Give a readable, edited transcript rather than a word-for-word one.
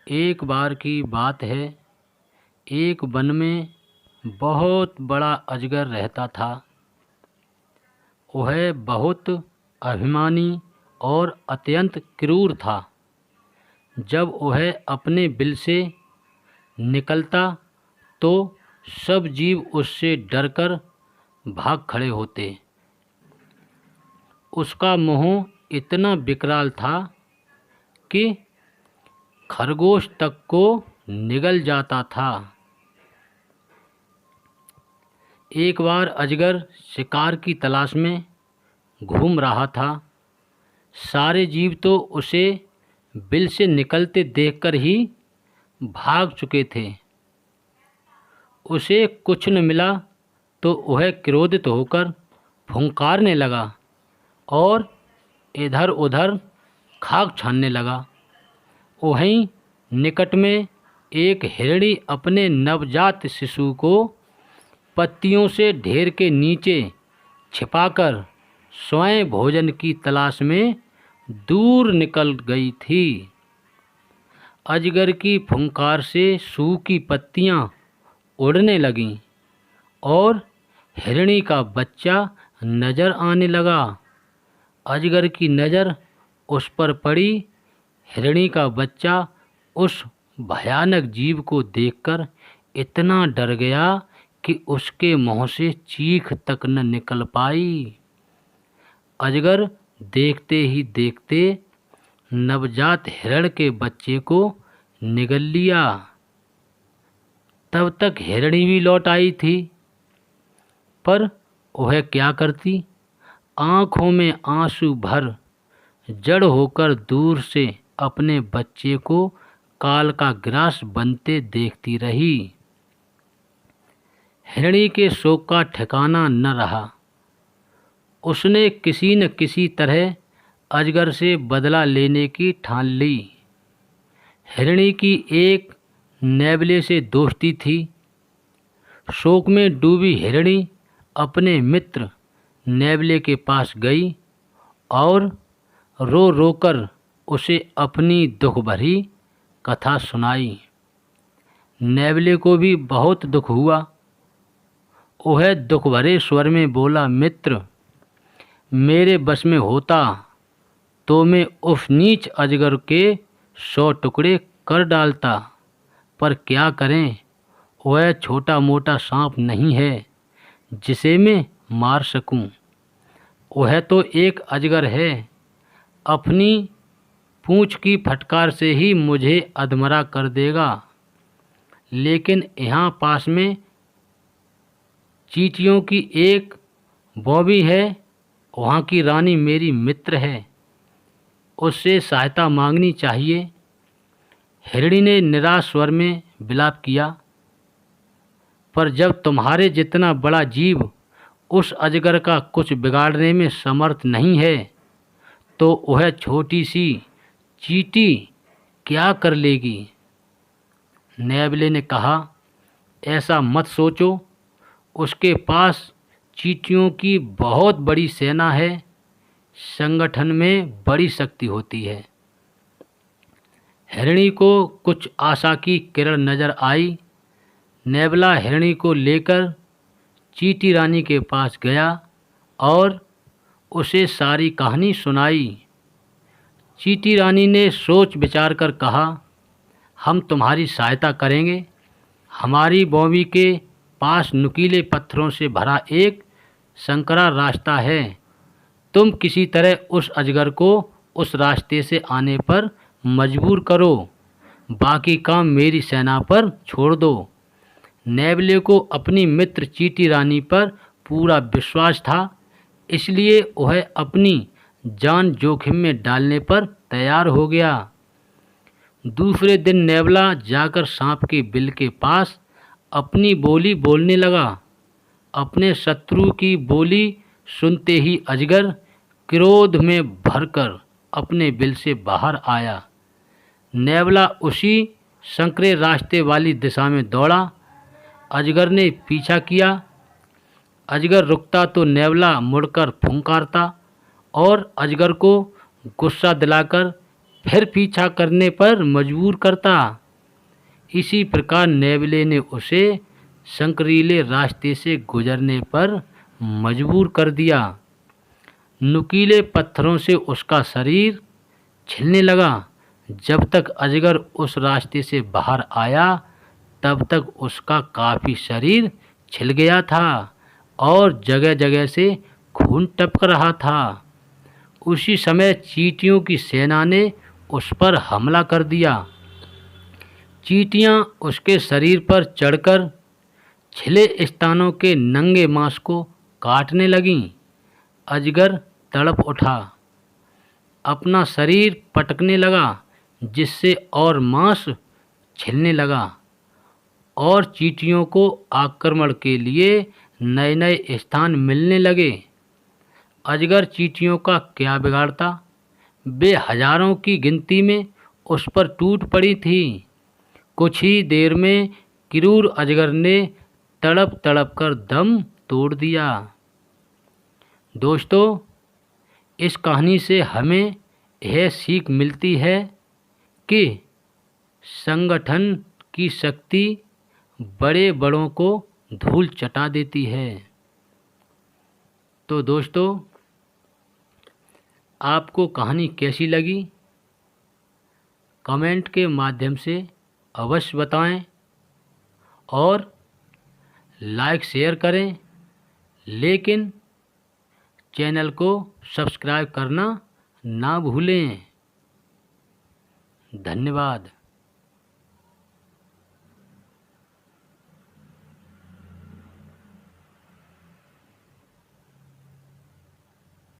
एक बार की बात है। एक वन में बहुत बड़ा अजगर रहता था। वह बहुत अभिमानी और अत्यंत क्रूर था। जब वह अपने बिल से निकलता तो सब जीव उससे डरकर भाग खड़े होते। उसका मुँह इतना विकराल था कि खरगोश तक को निगल जाता था। एक बार अजगर शिकार की तलाश में घूम रहा था। सारे जीव तो उसे बिल से निकलते देखकर ही भाग चुके थे। उसे कुछ न मिला तो वह क्रोधित होकर फुंकारने लगा और इधर उधर खाक छानने लगा। वहीं निकट में एक हिरणी अपने नवजात शिशु को पत्तियों से ढेर के नीचे छिपाकर स्वयं भोजन की तलाश में दूर निकल गई थी। अजगर की फुंकार से सूखी पत्तियां उड़ने लगीं और हिरणी का बच्चा नजर आने लगा। अजगर की नज़र उस पर पड़ी। हिरणी का बच्चा उस भयानक जीव को देखकर इतना डर गया कि उसके मुंह से चीख तक न निकल पाई। अजगर देखते ही देखते नवजात हिरण के बच्चे को निगल लिया। तब तक हिरणी भी लौट आई थी, पर वह क्या करती। आँखों में आंसू भर जड़ होकर दूर से अपने बच्चे को काल का ग्रास बनते देखती रही। हिरणी के शोक का ठिकाना न रहा। उसने किसी न किसी तरह अजगर से बदला लेने की ठान ली। हिरणी की एक नेवले से दोस्ती थी। शोक में डूबी हिरणी अपने मित्र नेवले के पास गई और रो रोकर उसे अपनी दुख भरी कथा सुनाई। नेवले को भी बहुत दुख हुआ। वह दुख भरे स्वर में बोला, मित्र, मेरे बस में होता तो मैं उस नीच अजगर के 100 टुकड़े कर डालता, पर क्या करें, वह छोटा मोटा सांप नहीं है जिसे मैं मार सकूं। वह तो एक अजगर है, अपनी पूंछ की फटकार से ही मुझे अधमरा कर देगा। लेकिन यहाँ पास में चींटियों की एक बॉबी है, वहाँ की रानी मेरी मित्र है, उससे सहायता मांगनी चाहिए। हिरणी ने निराश स्वर में विलाप किया, पर जब तुम्हारे जितना बड़ा जीव उस अजगर का कुछ बिगाड़ने में समर्थ नहीं है, तो वह छोटी सी चींटी क्या कर लेगी। नेवले ने कहा, ऐसा मत सोचो, उसके पास चींटियों की बहुत बड़ी सेना है, संगठन में बड़ी शक्ति होती है। हिरणी को कुछ आशा की किरण नजर आई। नेवला हिरणी को लेकर चींटी रानी के पास गया और उसे सारी कहानी सुनाई। चींटी रानी ने सोच विचार कर कहा, हम तुम्हारी सहायता करेंगे। हमारी बॉबी के पास नुकीले पत्थरों से भरा एक संकरा रास्ता है। तुम किसी तरह उस अजगर को उस रास्ते से आने पर मजबूर करो, बाकी काम मेरी सेना पर छोड़ दो। नेवले को अपनी मित्र चींटी रानी पर पूरा विश्वास था, इसलिए वह अपनी जान जोखिम में डालने पर तैयार हो गया। दूसरे दिन नेवला जाकर सांप के बिल के पास अपनी बोली बोलने लगा। अपने शत्रु की बोली सुनते ही अजगर क्रोध में भरकर अपने बिल से बाहर आया। नेवला उसी संकरे रास्ते वाली दिशा में दौड़ा। अजगर ने पीछा किया। अजगर रुकता तो नेवला मुड़कर फुंकारता और अजगर को गुस्सा दिलाकर फिर पीछा करने पर मजबूर करता। इसी प्रकार नेवले ने उसे संकरीले रास्ते से गुजरने पर मजबूर कर दिया। नुकीले पत्थरों से उसका शरीर छिलने लगा। जब तक अजगर उस रास्ते से बाहर आया तब तक उसका काफ़ी शरीर छिल गया था और जगह जगह से खून टपक रहा था। उसी समय चींटियों की सेना ने उस पर हमला कर दिया। चींटियां उसके शरीर पर चढ़कर छिले स्थानों के नंगे मांस को काटने लगीं। अजगर तड़प उठा, अपना शरीर पटकने लगा जिससे और मांस छिलने लगा और चींटियों को आक्रमण के लिए नए नए स्थान मिलने लगे। अजगर चींटियों का क्या बिगाड़ता, वे हजारों की गिनती में उस पर टूट पड़ी थी। कुछ ही देर में क्रूर अजगर ने तड़प तड़प कर दम तोड़ दिया। दोस्तों, इस कहानी से हमें यह सीख मिलती है कि संगठन की शक्ति बड़े बड़ों को धूल चटा देती है। तो दोस्तों, आपको कहानी कैसी लगी कमेंट के माध्यम से अवश्य बताएं और लाइक शेयर करें, लेकिन चैनल को सब्सक्राइब करना ना भूलें। धन्यवाद।